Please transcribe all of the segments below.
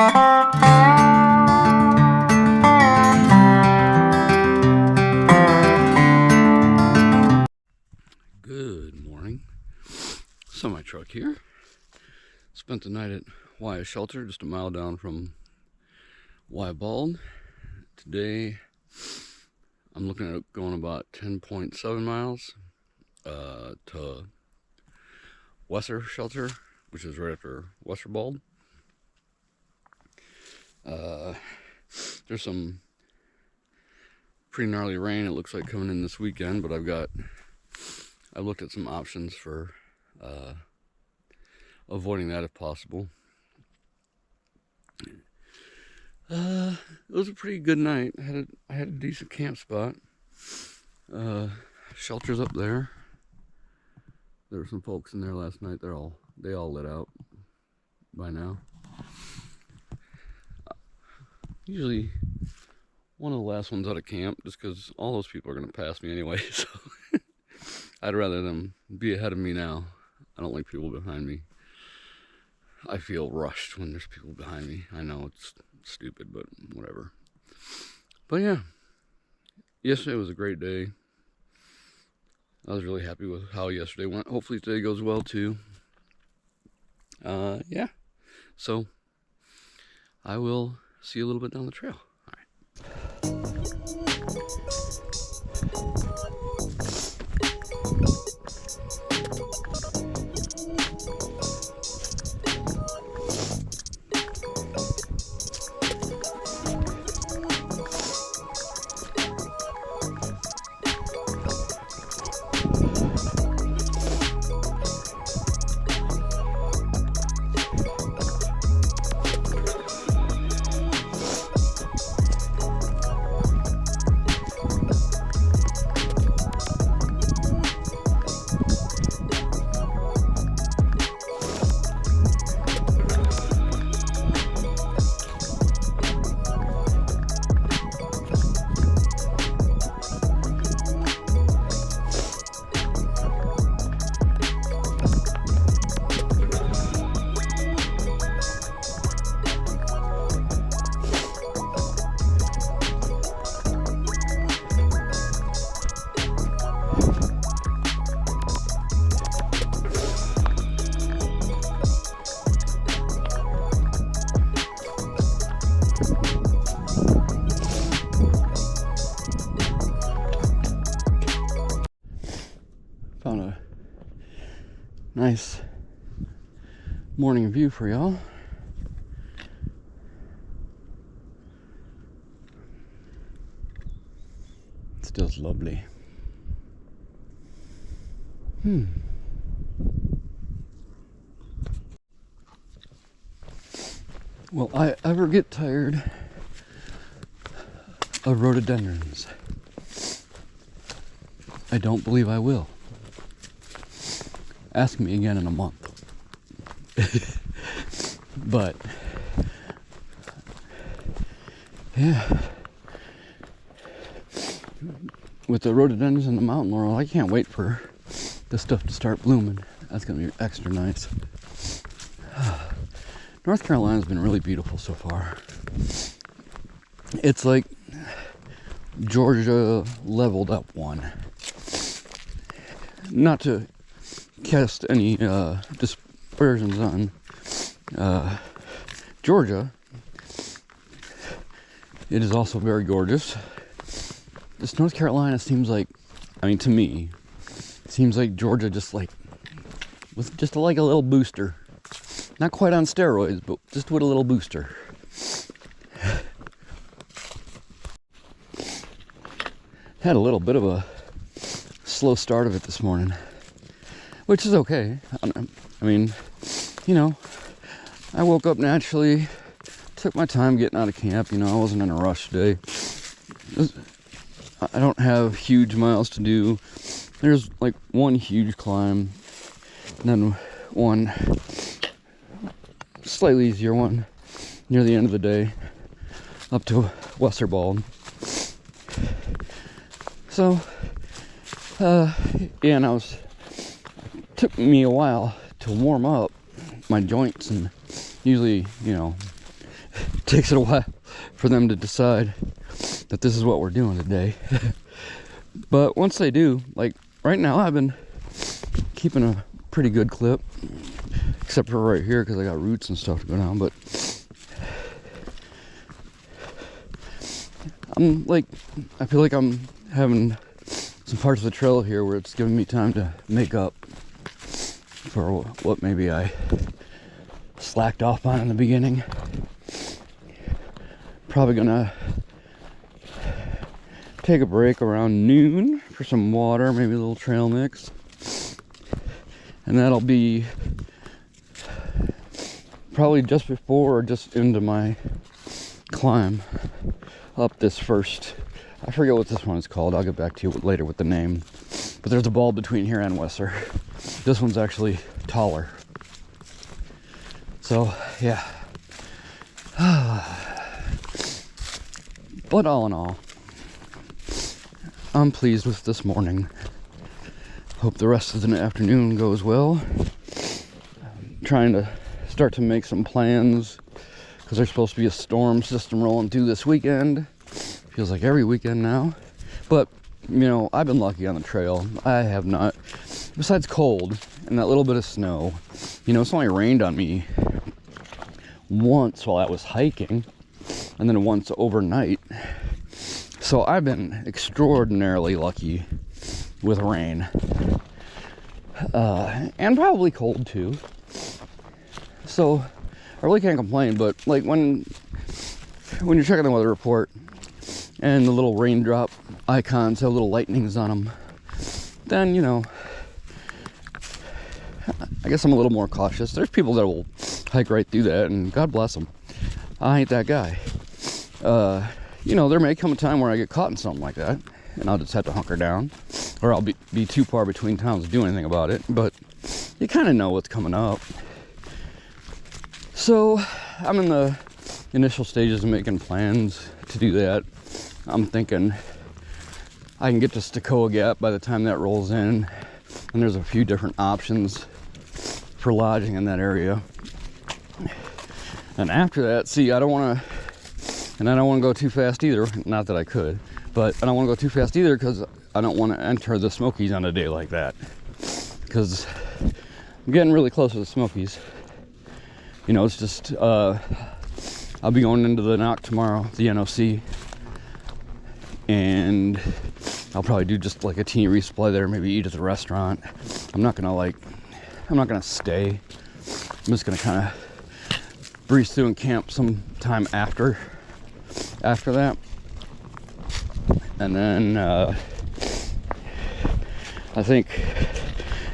Good morning. Semi-truck here. Spent the night at Wesser Shelter, just a mile down from Wesser Bald. Today, I'm looking at going about 10.7 miles to Wesser Shelter, which is right after Wesser Bald. There's some pretty gnarly rain, it looks like, coming in this weekend, but I've looked at some options for avoiding that if possible. It was a pretty good night. I had a decent camp spot. Shelter's up there. There were some folks in there last night. They all lit out by now. Usually one of the last ones out of camp, just because all those people are going to pass me anyway. So I'd rather them be ahead of me now. I don't like people behind me. I feel rushed when there's people behind me. I know it's stupid, but whatever. But yeah, yesterday was a great day. I was really happy with how yesterday went. Hopefully today goes well too. Yeah. So I will see you a little bit down the trail. All right. Found a nice morning view for y'all. Still lovely. Will I ever get tired of rhododendrons? I don't believe I will. Ask me again in a month. But yeah, with the rhododendrons and the mountain laurel, I can't wait for this stuff to start blooming. That's gonna be extra nice. North Carolina's been really beautiful so far. It's like Georgia leveled up one. Not to cast any dispersions on Georgia. It is also very gorgeous. This North Carolina seems like, I mean, to me, seems like Georgia just like with just like a little booster. Not quite on steroids, but just with a little booster. Had a little bit of a slow start of it this morning, which is okay. I mean, you know, I woke up naturally, took my time getting out of camp. You know, I wasn't in a rush today. I don't have huge miles to do. There's like one huge climb, and then one slightly easier one near the end of the day up to Wesser Bald. So, yeah, and took me a while to warm up my joints, and usually, you know, It takes it a while for them to decide that this is what we're doing today. But once they do, like right now, I've been keeping a pretty good clip, except for right here because I got roots and stuff to go down. But I feel like I'm having some parts of the trail here where it's giving me time to make up for what maybe I slacked off on in the beginning. Probably gonna take a break around noon for some water, maybe a little trail mix, and that'll be probably just before or just into my climb up this first. I forget what this one is called. I'll get back to you later with the name. But there's a bald between here and Wesser. This one's actually taller. So, yeah. But all in all, I'm pleased with this morning. Hope the rest of the afternoon goes well. I'm trying to start to make some plans because there's supposed to be a storm system rolling through this weekend. Feels like every weekend now. But, you know, I've been lucky on the trail. I have not, besides cold and that little bit of snow, you know, it's only rained on me once while I was hiking, and then once overnight. So I've been extraordinarily lucky with rain. And probably cold too. So I really can't complain, but like when you're checking the weather report and the little raindrop icons have little lightnings on them, then, you know, I guess I'm a little more cautious. There's people that will hike right through that, and God bless them. I ain't that guy. You know, there may come a time where I get caught in something like that, and I'll just have to hunker down, or I'll be too far between towns to do anything about it. But you kind of know what's coming up. So I'm in the initial stages of making plans to do that. I'm thinking I can get to Stokoa Gap by the time that rolls in, and there's a few different options for lodging in that area. And after that, see, I don't want to go too fast either. Not that I could, but I don't want to go too fast either because I don't want to enter the Smokies on a day like that, because I'm getting really close to the Smokies. You know, it's just I'll be going into the knock tomorrow, the NOC, and I'll probably do just like a teeny resupply there, maybe eat at the restaurant. I'm not gonna stay. I'm just gonna kind of breeze through and camp sometime after that. And then I think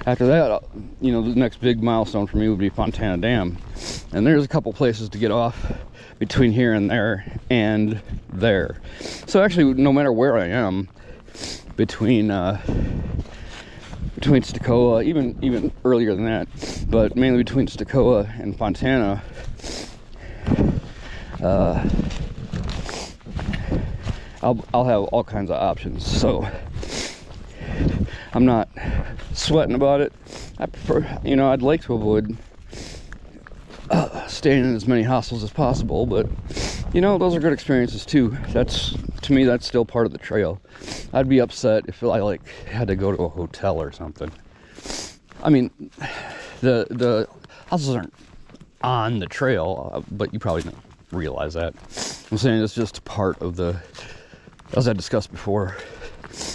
after that, you know, the next big milestone for me would be Fontana Dam. And there's a couple places to get off between here and there. So actually, no matter where I am, between Stokoa, even earlier than that, but mainly between Stokoa and Fontana, I'll have all kinds of options. So I'm not sweating about it. I prefer, you know, I'd like to avoid staying in as many hostels as possible, but you know, those are good experiences too. To me, that's still part of the trail. I'd be upset if I had to go to a hotel or something. I mean, the hostels aren't on the trail, but you probably don't realize that. I'm saying it's just part of the, as I discussed before,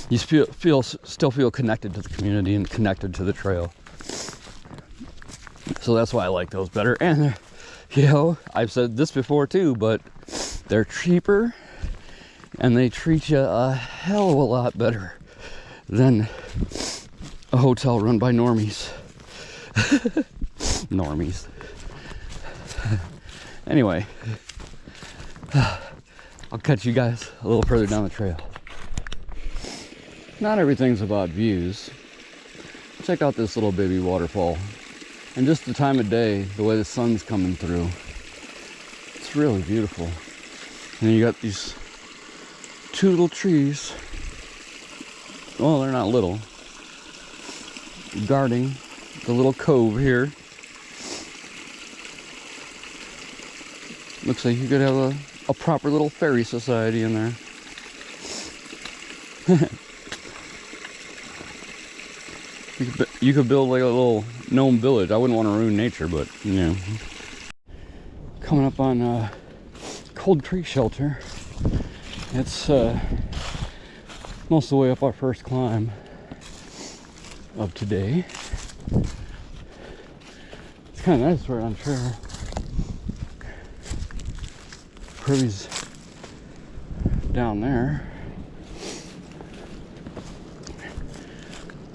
you still feel connected to the community and connected to the trail. So that's why I like those better. And, you know, I've said this before too, but they're cheaper and they treat you a hell of a lot better than a hotel run by normies. Normies. Anyway, I'll catch you guys a little further down the trail. Not everything's about views. Check out this little baby waterfall. And just the time of day, the way the sun's coming through, it's really beautiful. And then you got these two little trees. Well, they're not little. Guarding the little cove here. Looks like you could have a proper little fairy society in there. You could build like a little gnome village. I wouldn't want to ruin nature, but you know. Coming up on Cold Creek Shelter. It's most of the way up our first climb of today. It's kind of nice right on trail. Kirby's down there.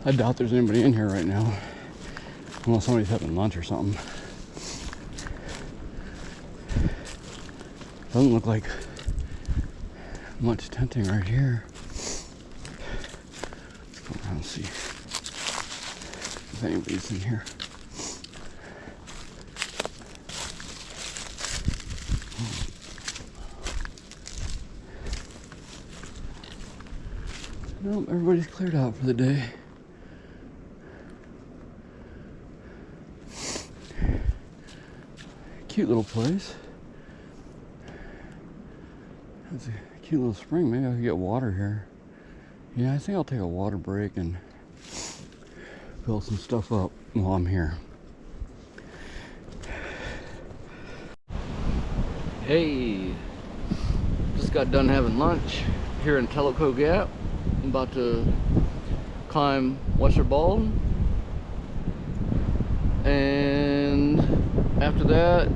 I doubt there's anybody in here right now, unless somebody's having lunch or something. Doesn't look like much tenting right here. Let's go around and see if anybody's in here. Nope, everybody's cleared out for the day. Cute little place. That's a cute little spring. Maybe I could get water here. Yeah, I think I'll take a water break and fill some stuff up while I'm here. Hey, just got done having lunch here in Tellico Gap. I'm about to climb Wesser Bald, and after that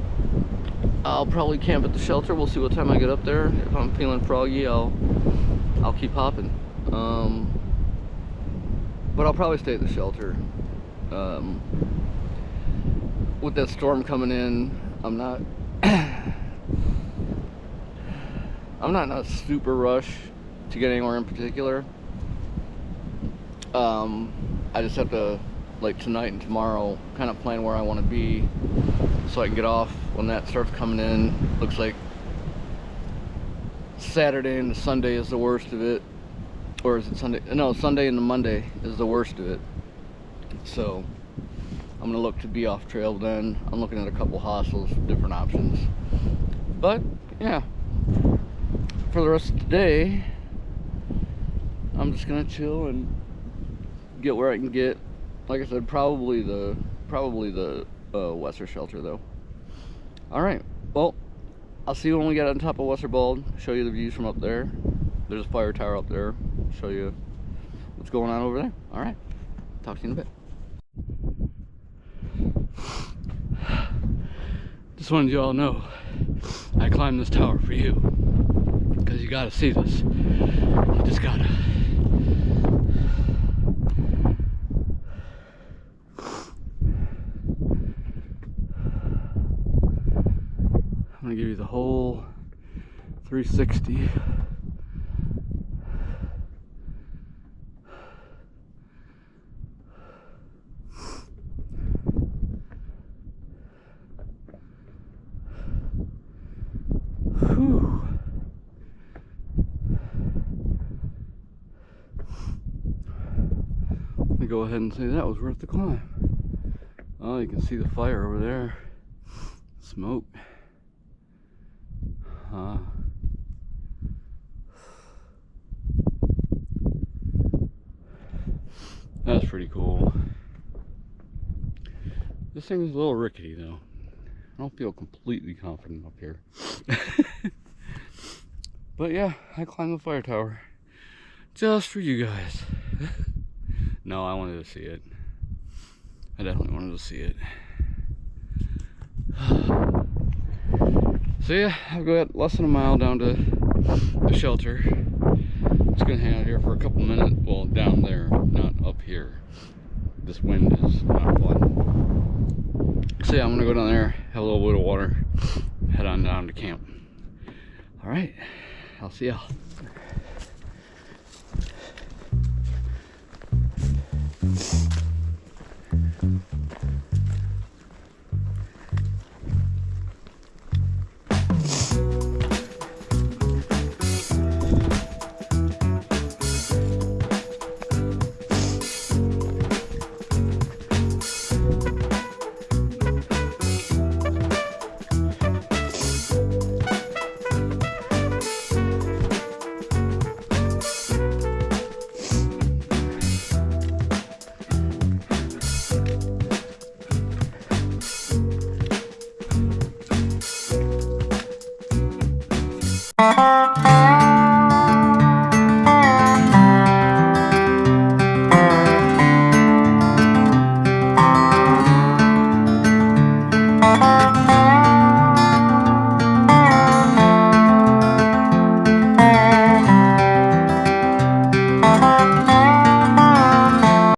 I'll probably camp at the shelter. We'll see what time I get up there. If I'm feeling froggy, I'll keep hopping. But I'll probably stay at the shelter. With that storm coming in, I'm not in a super rush to get anywhere in particular. I just have to, like tonight and tomorrow, kind of plan where I want to be so I can get off when that starts coming in. Looks like Saturday and the Sunday is the worst of it. Or is it Sunday? No, Sunday and the Monday is the worst of it. So I'm gonna look to be off trail then. I'm looking at a couple hostels, different options. But yeah, for the rest of the day, I'm just gonna chill and get where I can get. Like I said, probably the Wesser shelter though. All right, well, I'll see you when we get on top of Wesser Bald. Show you the views from up there. There's a fire tower up there. Show you what's going on over there. All right, talk to you in a bit. Just wanted you all to know I climbed this tower for you, because you gotta see this. You just gotta. I'm gonna give you the whole 360. Whew. I'm gonna go ahead and say that was worth the climb. Oh, you can see the fire over there. Smoke. That's pretty cool. This thing is a little rickety though. I don't feel completely confident up here. But yeah, I climbed the fire tower just for you guys. No, I wanted to see it. I definitely wanted to see it. So yeah, I've got less than a mile down to the shelter. Just gonna hang out here for a couple minutes. Well, down there, not up here. This wind is not fun. So yeah, I'm gonna go down there, have a little bit of water, head on down to camp. All right, I'll see y'all.